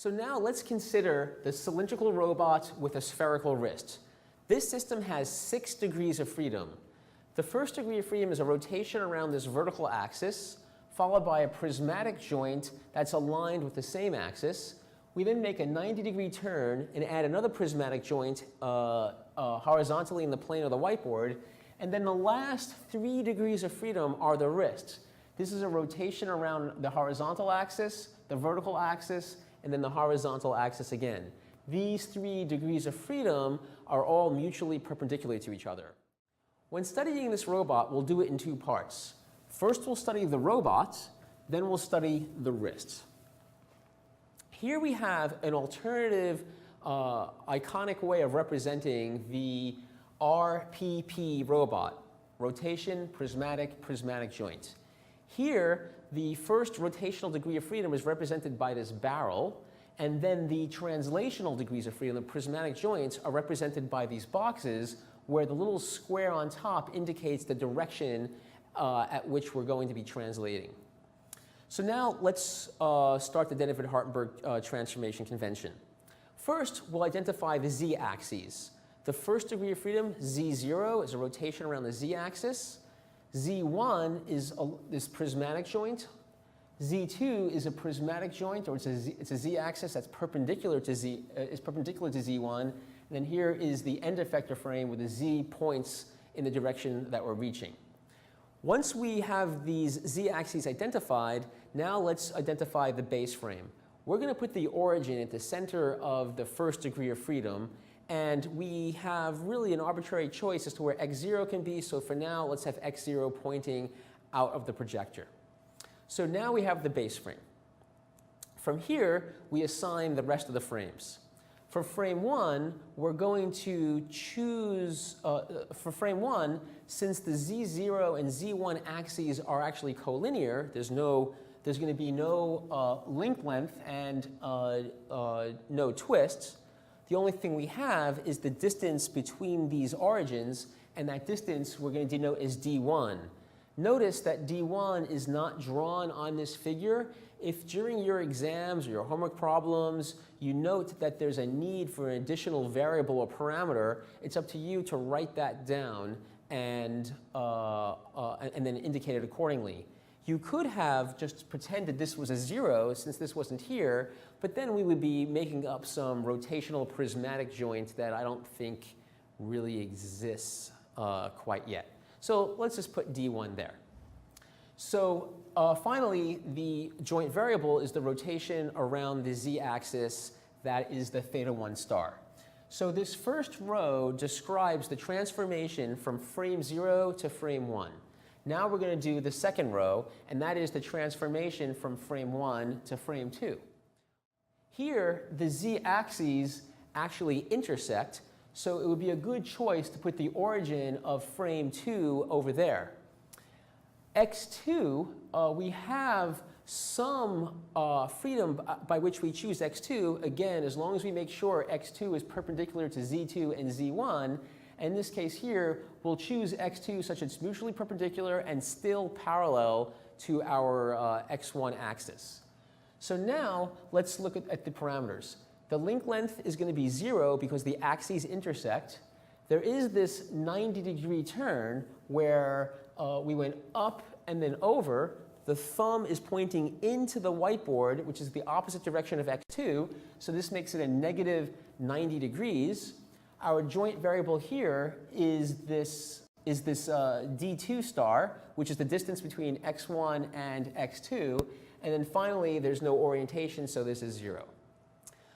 So now let's consider the cylindrical robot with a spherical wrist. This system has 6 degrees of freedom. The first degree of freedom is a rotation around this vertical axis, followed by a prismatic joint that's aligned with the same axis. We then make a 90-degree turn and add another prismatic joint horizontally in the plane of the whiteboard. And then the last 3 degrees of freedom are the wrists. This is a rotation around the horizontal axis, the vertical axis, and then the horizontal axis again. These 3 degrees of freedom are all mutually perpendicular to each other. When studying this robot, we'll do it in 2 parts. First, we'll study the robot, then we'll study the wrist. Here we have an alternative iconic way of representing the RPP robot, rotation, prismatic joint. Here, the first rotational degree of freedom is represented by this barrel, and then the translational degrees of freedom, the prismatic joints, are represented by these boxes where the little square on top indicates the direction at which we're going to be translating. So now let's start the Denavit-Hartenberg transformation convention. First, we'll identify the z-axes. The first degree of freedom, z0, is a rotation around the z-axis. Z1 is this prismatic joint. Z2 is a prismatic joint, or it's a z-axis that's perpendicular to Z1. And then here is the end effector frame with the z points in the direction that we're reaching. Once we have these z-axes identified, now let's identify the base frame. We're going to put the origin at the center of the first degree of freedom, and we have really an arbitrary choice as to where x0 can be, so for now let's have x0 pointing out of the projector. So now we have the base frame. From here, we assign the rest of the frames. For frame 1, we're going to choose, for frame 1, since the z0 and z1 axes are actually collinear, there's going to be no link length and no twists. The only thing we have is the distance between these origins, and that distance we're going to denote as d1. Notice that d1 is not drawn on this figure. If during your exams or your homework problems you note that there's a need for an additional variable or parameter, it's up to you to write that down and then indicate it accordingly. You could have just pretended this was a 0 since this wasn't here, but then we would be making up some rotational prismatic joint that I don't think really exists quite yet. So let's just put d1 there. So finally, the joint variable is the rotation around the z-axis, that is the θ1 star. So this first row describes the transformation from frame 0 to frame 1. Now we're going to do the second row, and that is the transformation from frame 1 to frame 2. Here, the z-axes actually intersect, so it would be a good choice to put the origin of frame 2 over there. x2, we have some freedom by which we choose x2, again, as long as we make sure x2 is perpendicular to z2 and z1. In this case here, we'll choose x2 such it's mutually perpendicular and still parallel to our x1 axis. So now let's look at the parameters. The link length is going to be 0 because the axes intersect. There is this 90-degree turn where we went up and then over. The thumb is pointing into the whiteboard, which is the opposite direction of x2, so this makes it a negative 90 degrees. Our joint variable here is this d2 star, which is the distance between x1 and x2. And then finally, there's no orientation, so this is 0.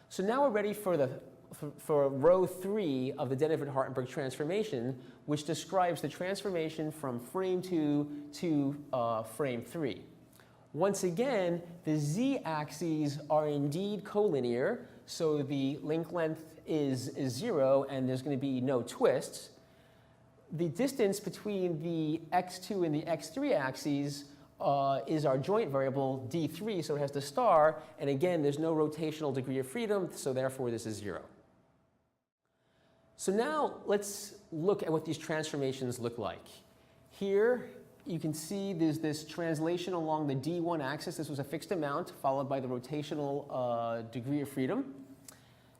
So now we're ready for row 3 of the Denavit-Hartenberg transformation, which describes the transformation from frame 2 to frame 3. Once again, the z-axes are indeed collinear, so the link length is 0, and there's going to be no twists. The distance between the x2 and the x3 axes is our joint variable, d3, so it has the star, and again, there's no rotational degree of freedom, so therefore this is 0. So now let's look at what these transformations look like. Here, you can see there's this translation along the D1 axis. This was a fixed amount followed by the rotational degree of freedom.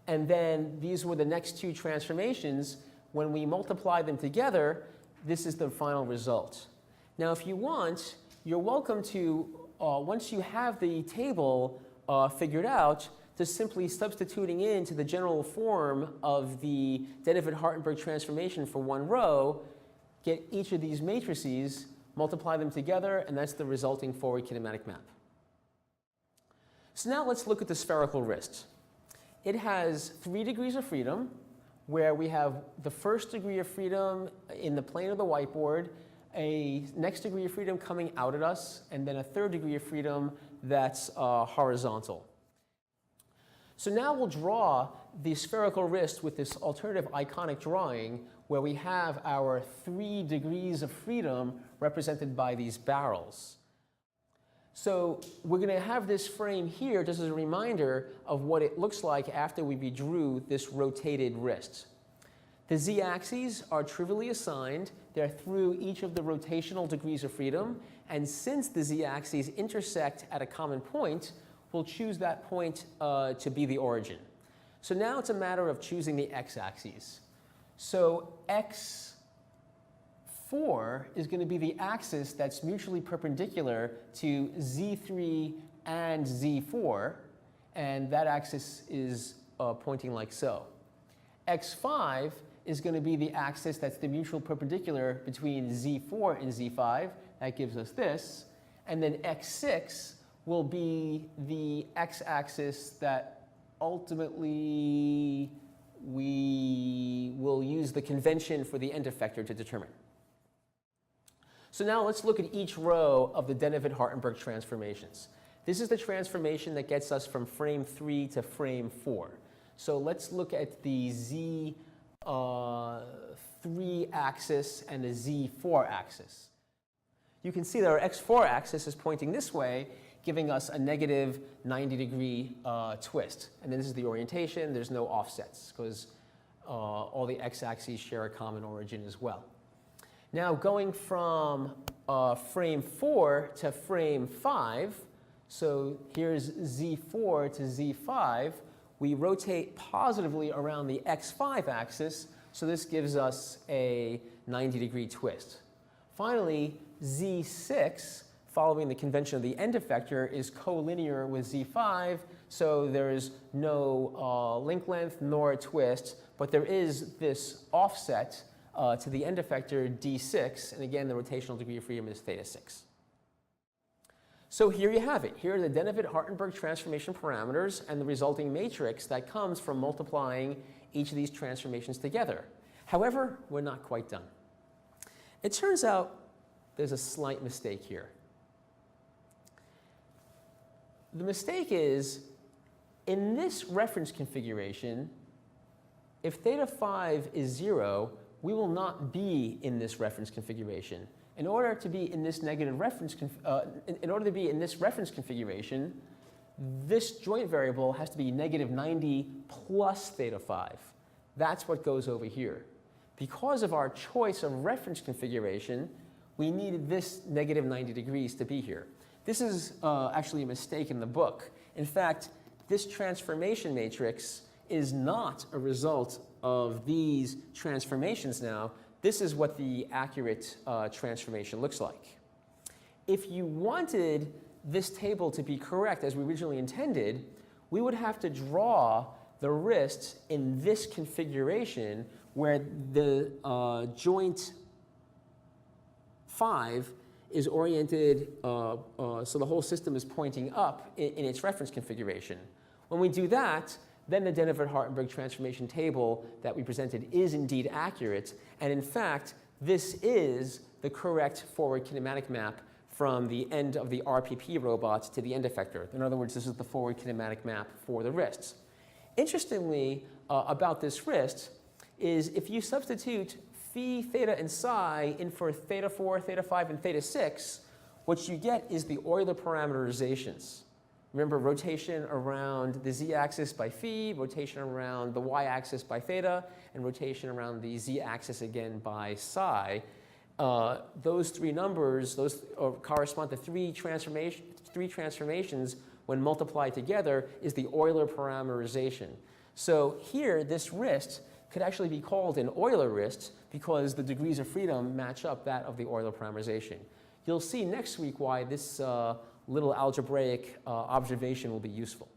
And then these were the next two transformations. When we multiply them together, this is the final result. Now, if you want, you're welcome to, once you have the table figured out, to simply substituting into the general form of the Denavit-Hartenberg transformation for one row, get each of these matrices, multiply them together, and that's the resulting forward kinematic map. So now let's look at the spherical wrist. It has 3 degrees of freedom, where we have the first degree of freedom in the plane of the whiteboard, a next degree of freedom coming out at us, and then a third degree of freedom that's horizontal. So now we'll draw the spherical wrist with this alternative iconic drawing where we have our 3 degrees of freedom represented by these barrels. So we're going to have this frame here just as a reminder of what it looks like after we redrew this rotated wrist. The z-axes are trivially assigned. They're through each of the rotational degrees of freedom. And since the z-axes intersect at a common point, we'll choose that point to be the origin. So now it's a matter of choosing the x-axes. So x4 is going to be the axis that's mutually perpendicular to z3 and z4, and that axis is pointing like so. x5 is going to be the axis that's the mutual perpendicular between z4 and z5. That gives us this. And then x6 will be the x-axis that ultimately we will use the convention for the end effector to determine. So now let's look at each row of the Denavit-Hartenberg transformations. This is the transformation that gets us from frame 3 to frame 4. So let's look at the Z3 axis and the Z4 axis. You can see that our x4 axis is pointing this way, giving us a negative 90-degree twist. And then this is the orientation. There's no offsets because all the x-axes share a common origin as well. Now going from frame 4 to frame 5, so here's Z4 to Z5, we rotate positively around the x5 axis, so this gives us a 90-degree twist. Finally, Z6, following the convention of the end effector, is collinear with Z5, so there is no link length nor a twist, but there is this offset to the end effector D6, and again, the rotational degree of freedom is theta 6. So here you have it. Here are the Denavit-Hartenberg transformation parameters and the resulting matrix that comes from multiplying each of these transformations together. However, we're not quite done. It turns out there's a slight mistake here. The mistake is, in this reference configuration, if theta 5 is 0, we will not be in this reference configuration. In order to be in this reference configuration, this joint variable has to be negative 90 plus theta 5. That's what goes over here. Because of our choice of reference configuration, we needed this negative 90 degrees to be here. This is actually a mistake in the book. In fact, this transformation matrix is not a result of these transformations now. This is what the accurate transformation looks like. If you wanted this table to be correct as we originally intended, we would have to draw the wrist in this configuration where the joint 5 is oriented so the whole system is pointing up in its reference configuration. When we do that, then the Denavit-Hartenberg transformation table that we presented is indeed accurate. And in fact, this is the correct forward kinematic map from the end of the RPP robot to the end effector. In other words, this is the forward kinematic map for the wrists. Interestingly, about this wrist is if you substitute phi, theta, and psi in for theta 4, theta 5, and theta 6, what you get is the Euler parameterizations. Remember, rotation around the z-axis by phi, rotation around the y-axis by theta, and rotation around the z-axis again by psi. those three numbers, correspond to three transformations when multiplied together is the Euler parameterization. So here, this wrist could actually be called an Euler wrist because the degrees of freedom match up that of the Euler parameterization. You'll see next week why this little algebraic observation will be useful.